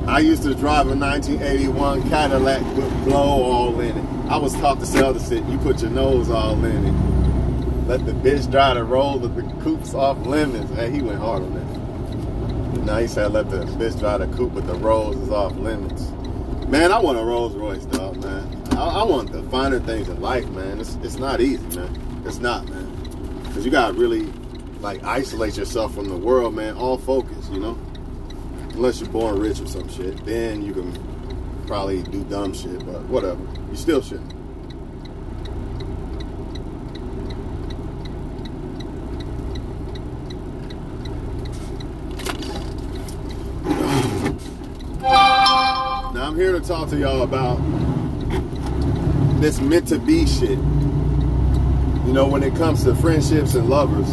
I used to drive a 1981 Cadillac with blow all in it. I was taught to sell the shit. You put your nose all in it. Let the bitch drive the roll of the coupes off lemons. Hey, he went hard on that. Now he said let the bitch drive the coupe with the rolls off lemons. Man, I want a Rolls Royce, dog, man. I want the finer things in life, man. It's not easy, man. It's not, man. Because you got to really, like, isolate yourself from the world, man. All focus, you know? Unless you're born rich or some shit. Then you can probably do dumb shit, but whatever. You still shouldn't. Now, I'm here to talk to y'all about this meant to be shit. You know, when it comes to friendships and lovers.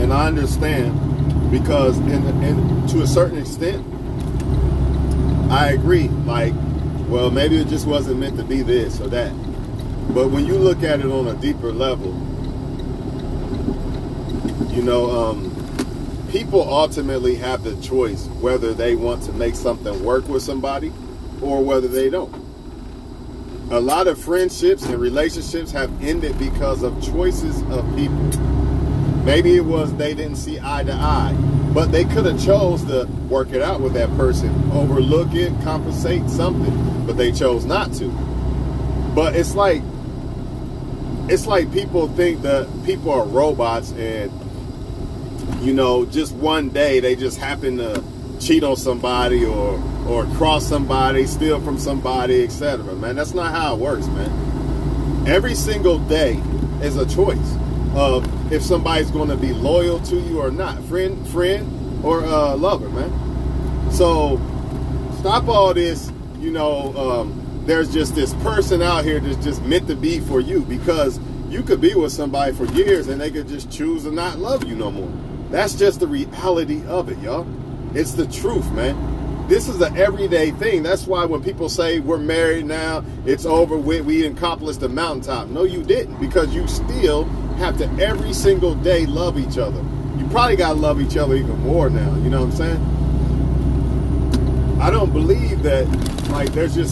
And I understand because and to a certain extent, I agree. Like, well, maybe it just wasn't meant to be this or that. But when you look at it on a deeper level, you know, people ultimately have the choice whether they want to make something work with somebody or whether they don't. A lot of friendships and relationships have ended because of choices of people. Maybe it was they didn't see eye to eye, but they could have chose to work it out with that person, overlook it, compensate something, but they chose not to. But it's like people think that people are robots and, you know, just one day they just happen to cheat on somebody or cross somebody, steal from somebody, etc. Man, that's not how it works, man. Every single day is a choice of if somebody's going to be loyal to you or not, friend or lover, man. So stop all this, you know, there's just this person out here that's just meant to be for you, because you could be with somebody for years and they could just choose to not love you no more. That's just the reality of it, y'all. It's the truth, man. This is an everyday thing. That's why when people say we're married now, it's over with, we accomplished the mountaintop. No, you didn't, because you still have to every single day love each other. You probably got to love each other even more now. You know what I'm saying? I don't believe that, like, there's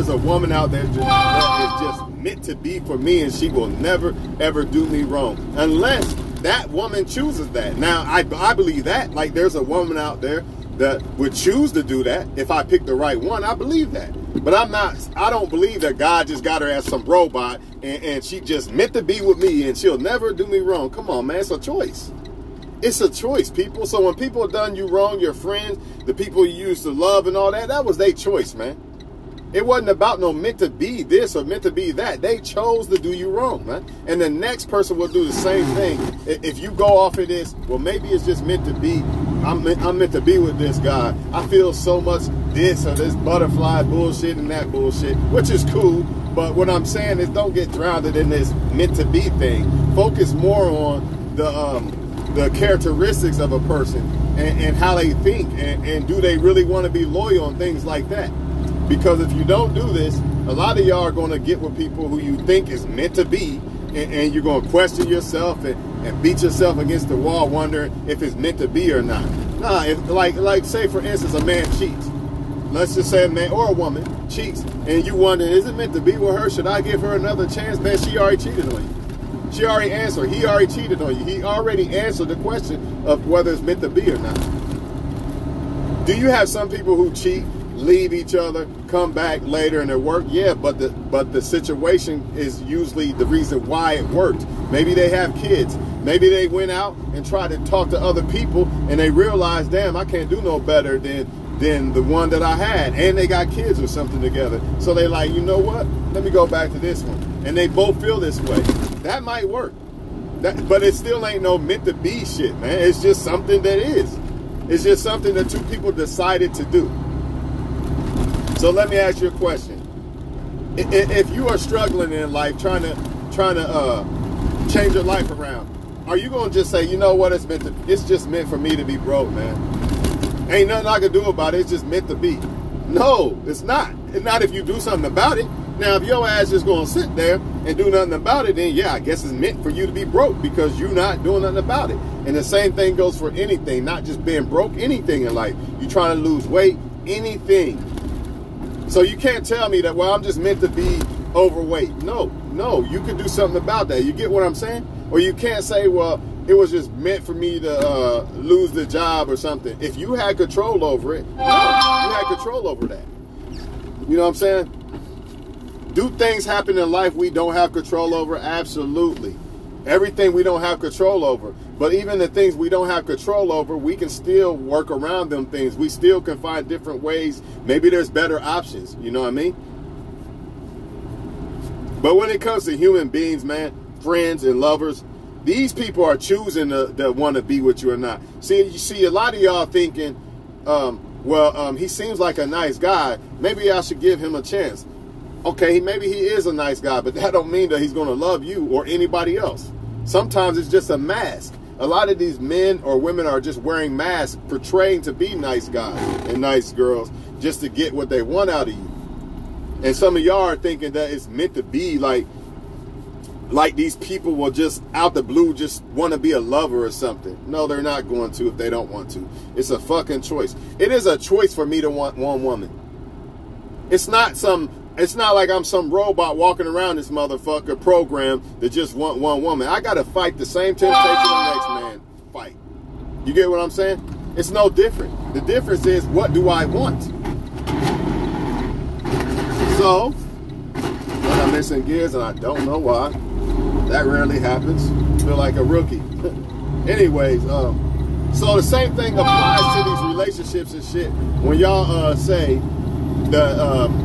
a woman out there that is just meant to be for me and she will never, ever do me wrong. Unless that woman chooses that. Now, I believe that. Like, there's a woman out there that would choose to do that if I pick the right one. I believe that. But I don't believe that God just got her as some robot and she just meant to be with me and she'll never do me wrong. Come on, man. It's a choice. It's a choice, people. So when people have done you wrong, your friends, the people you used to love and all that, that was their choice, man. It wasn't about no meant to be this or meant to be that. They chose to do you wrong, man. And the next person will do the same thing. If you go off of this, well, maybe it's just meant to be. I'm meant to be with this guy. I feel so much this or this butterfly bullshit and that bullshit, which is cool. But what I'm saying is don't get drowned in this meant to be thing. Focus more on the characteristics of a person and how they think and do they really want to be loyal and things like that. Because if you don't do this, a lot of y'all are going to get with people who you think is meant to be, and you're going to question yourself and beat yourself against the wall wondering if it's meant to be or not. Nah, if, like say for instance, a man cheats. Let's just say a man or a woman cheats, and you wonder, is it meant to be with her? Should I give her another chance? Man, she already cheated on you. She already answered. He already cheated on you. He already answered the question of whether it's meant to be or not. Do you have some people who cheat, leave each other, come back later and it worked? Yeah, but the situation is usually the reason why it worked. Maybe they have kids. Maybe they went out and tried to talk to other people and they realized, damn, I can't do no better than the one that I had. And they got kids or something together. So they like, you know what? Let me go back to this one. And they both feel this way. That might work. But it still ain't no meant to be shit, man. It's just something that is. It's just something that two people decided to do. So let me ask you a question. If you are struggling in life, trying to change your life around, are you gonna just say, you know what, it's just meant for me to be broke, man? Ain't nothing I can do about it. It's just meant to be. No, it's not. It's not if you do something about it. Now, if your ass is going to sit there and do nothing about it, then yeah, I guess it's meant for you to be broke because you're not doing nothing about it. And the same thing goes for anything, not just being broke, anything in life. You're trying to lose weight, anything. So you can't tell me that, well, I'm just meant to be overweight. No, you can do something about that. You get what I'm saying? Or you can't say, well, it was just meant for me to lose the job or something. If you had control over it, no, you had control over that. You know what I'm saying? Do things happen in life we don't have control over? Absolutely. Everything we don't have control over. But even the things we don't have control over, we can still work around them things. We still can find different ways. Maybe there's better options. You know what I mean? But when it comes to human beings, man, friends and lovers, these people are choosing to want to be with you or not. See, a lot of y'all thinking, he seems like a nice guy. Maybe I should give him a chance. Okay, maybe he is a nice guy, but that don't mean that he's going to love you or anybody else. Sometimes it's just a mask. A lot of these men or women are just wearing masks, portraying to be nice guys and nice girls just to get what they want out of you. And some of y'all are thinking that it's meant to be like these people will just out the blue just want to be a lover or something. No, they're not going to if they don't want to. It's a fucking choice. It is a choice for me to want one woman. It's not like I'm some robot walking around this motherfucker program that just want one woman. I got to fight the same temptation the next man fight. You get what I'm saying? It's no different. The difference is, what do I want? So, when I'm missing gears and I don't know why, that rarely happens. I feel like a rookie. Anyways, so the same thing applies to these relationships and shit. When y'all say that,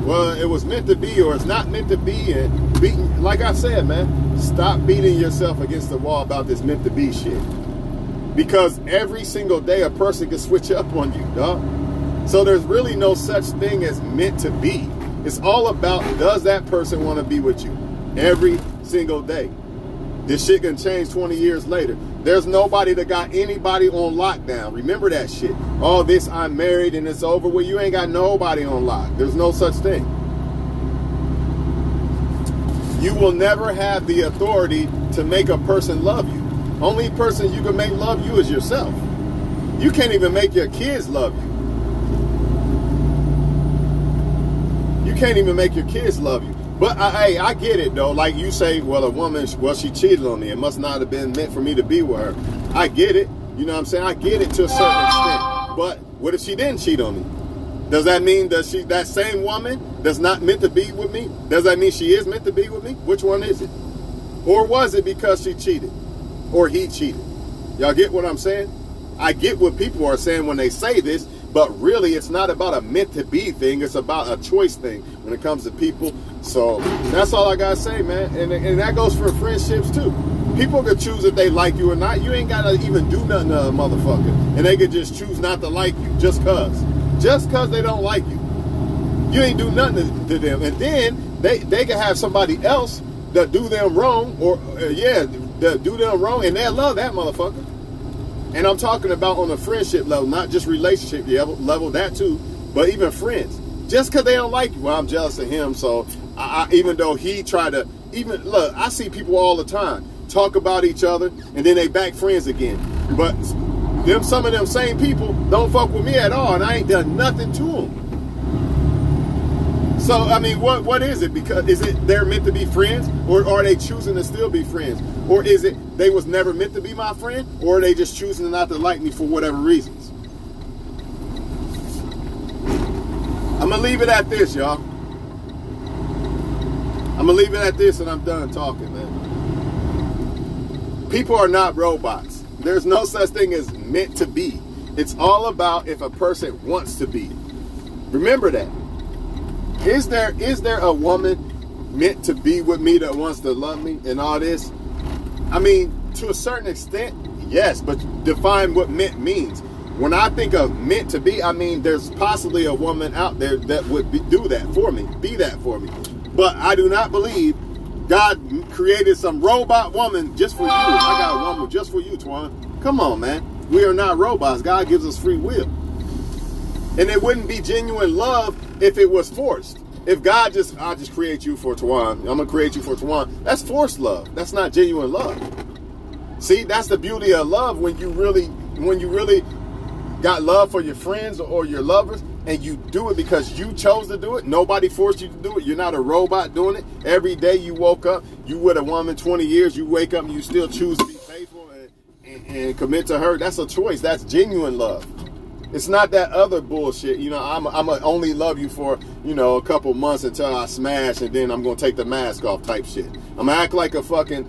well, it was meant to be or it's not meant to be, and beating, like I said, man, stop beating yourself against the wall about this meant to be shit. Because every single day a person can switch up on you, dog. So there's really no such thing as meant to be. It's all about, does that person want to be with you every single day? This shit can change 20 years later. There's nobody that got anybody on lockdown. Remember that shit. All this, I'm married and it's over. Well, you ain't got nobody on lock. There's no such thing. You will never have the authority to make a person love you. Only person you can make love you is yourself. You can't even make your kids love you. You can't even make your kids love you. But I get it though. Like you say, well, a woman, well, she cheated on me. It must not have been meant for me to be with her. I get it. You know what I'm saying? I get it to a certain extent. But what if she didn't cheat on me? Does that mean that that same woman that's not meant to be with me? Does that mean she is meant to be with me? Which one is it? Or was it because she cheated? Or he cheated? Y'all get what I'm saying? I get what people are saying when they say this, but really it's not about a meant to be thing. It's about a choice thing when it comes to people. So that's all I gotta say, man. And that goes for friendships too. People can choose if they like you or not. You ain't gotta even do nothing to a motherfucker. And they could just choose not to like you just cause. Just cause they don't like you. You ain't do nothing to them. And then they can have somebody else that do them wrong, or that do them wrong, and they'll love that motherfucker. And I'm talking about on a friendship level, not just relationship level, that too, but even friends. Just because they don't like you, well, I'm jealous of him, so even though he tried to, look, I see people all the time talk about each other, and then they back friends again. But some of them same people don't fuck with me at all, and I ain't done nothing to them. So, I mean, what is it? Because is it they're meant to be friends, or are they choosing to still be friends? Or is it they was never meant to be my friend, or are they just choosing not to like me for whatever reasons? I'm going to leave it at this, y'all. I'm going to leave it at this, and I'm done talking, man. People are not robots. There's no such thing as meant to be. It's all about if a person wants to be. Remember that. Is there a woman meant to be with me that wants to love me and all this? I mean, to a certain extent, yes, but define what meant means. When I think of meant to be, I mean, there's possibly a woman out there that would do that for me, be that for me. But I do not believe God created some robot woman just for you. I got a woman just for you, Twan. Come on, man. We are not robots. God gives us free will. And it wouldn't be genuine love if it was forced. if God I just create you for Tawan, I'm gonna create you for Tawan, that's forced love. That's not genuine love. See, that's the beauty of love, when you really got love for your friends or your lovers, and you do it because you chose to do it. Nobody forced you to do it. You're not a robot doing it. Every day you woke up, you with a woman 20 years, you wake up and you still choose to be faithful and commit to her. That's a choice. That's genuine love. It's not that other bullshit. You know, I'm gonna only love you for, you know, a couple months until I smash, and then I'm gonna take the mask off type shit. I'm gonna act like a fucking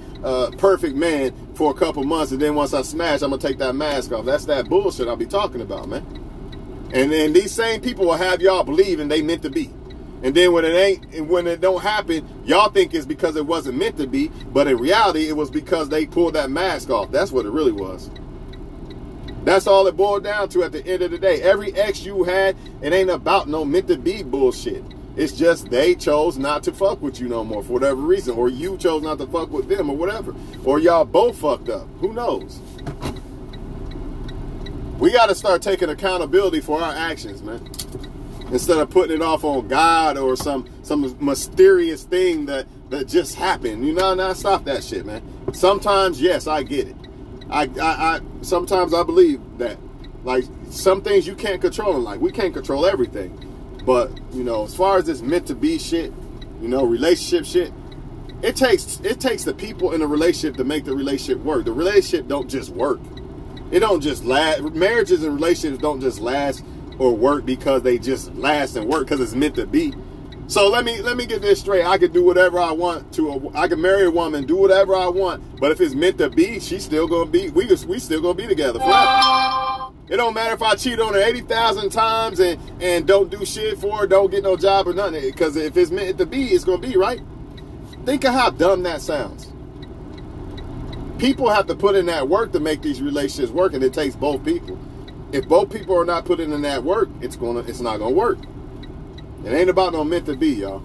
perfect man for a couple months, and then once I smash, I'm gonna take that mask off. That's that bullshit I'll be talking about, man. And then these same people will have y'all believing they meant to be. And then when it ain't, and when it don't happen, y'all think it's because it wasn't meant to be, but in reality, it was because they pulled that mask off. That's what it really was. That's all it boiled down to at the end of the day. Every ex you had, it ain't about no meant to be bullshit. It's just they chose not to fuck with you no more for whatever reason, or you chose not to fuck with them or whatever, or y'all both fucked up. Who knows? We got to start taking accountability for our actions, man. Instead of putting it off on God or some mysterious thing that just happened. You know, now stop that shit, man. Sometimes, yes, I get it. I sometimes I believe that, like, some things you can't control in life. We can't control everything. But, you know, as far as this meant to be shit, you know, relationship shit, it takes the people in a relationship to make the relationship work. The relationship don't just work. It don't just last. Marriages and relationships don't just last or work because they just last and work because it's meant to be. So let me get this straight. I could do whatever I want to. I could marry a woman, do whatever I want. But if it's meant to be, she's still gonna be. We still gonna be together forever. It don't matter if I cheat on her 80,000 times and don't do shit for her, don't get no job or nothing. Because if it's meant to be, it's gonna be, right? Think of how dumb that sounds. People have to put in that work to make these relationships work, and it takes both people. If both people are not putting in that work, it's not gonna work. It ain't about no meant to be, y'all.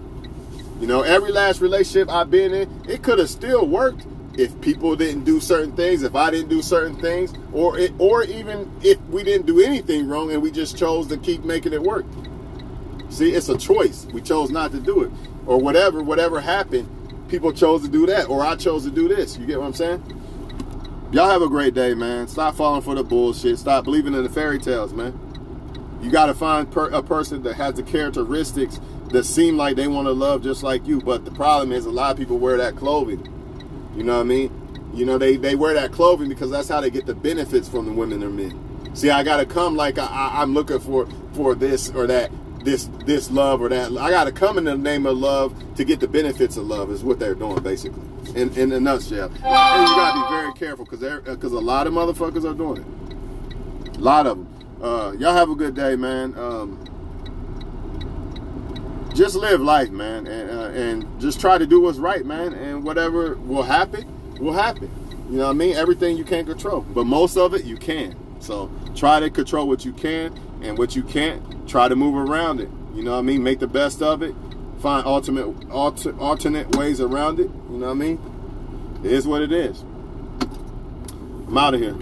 You know, every last relationship I've been in, it could have still worked if people didn't do certain things, if I didn't do certain things, or even if we didn't do anything wrong and we just chose to keep making it work. See, it's a choice. We chose not to do it. Or whatever happened, people chose to do that, or I chose to do this. You get what I'm saying? Y'all have a great day, man. Stop falling for the bullshit. Stop believing in the fairy tales, man. You got to find a person that has the characteristics that seem like they want to love just like you. But the problem is a lot of people wear that clothing. You know what I mean? You know, they wear that clothing because that's how they get the benefits from the women or men. See, I got to come like I'm looking for this or that, this love or that. I got to come in the name of love to get the benefits of love is what they're doing, basically, in a nutshell. And you got to be very careful because a lot of motherfuckers are doing it. A lot of them. Y'all have a good day, man. Just live life, man, and just try to do what's right, man, and whatever will happen, will happen. You know what I mean? Everything you can't control, but most of it you can. So try to control what you can, and what you can't, try to move around it. You know what I mean? Make the best of it. Find alternate ways around it. You know what I mean? It is what it is. I'm out of here.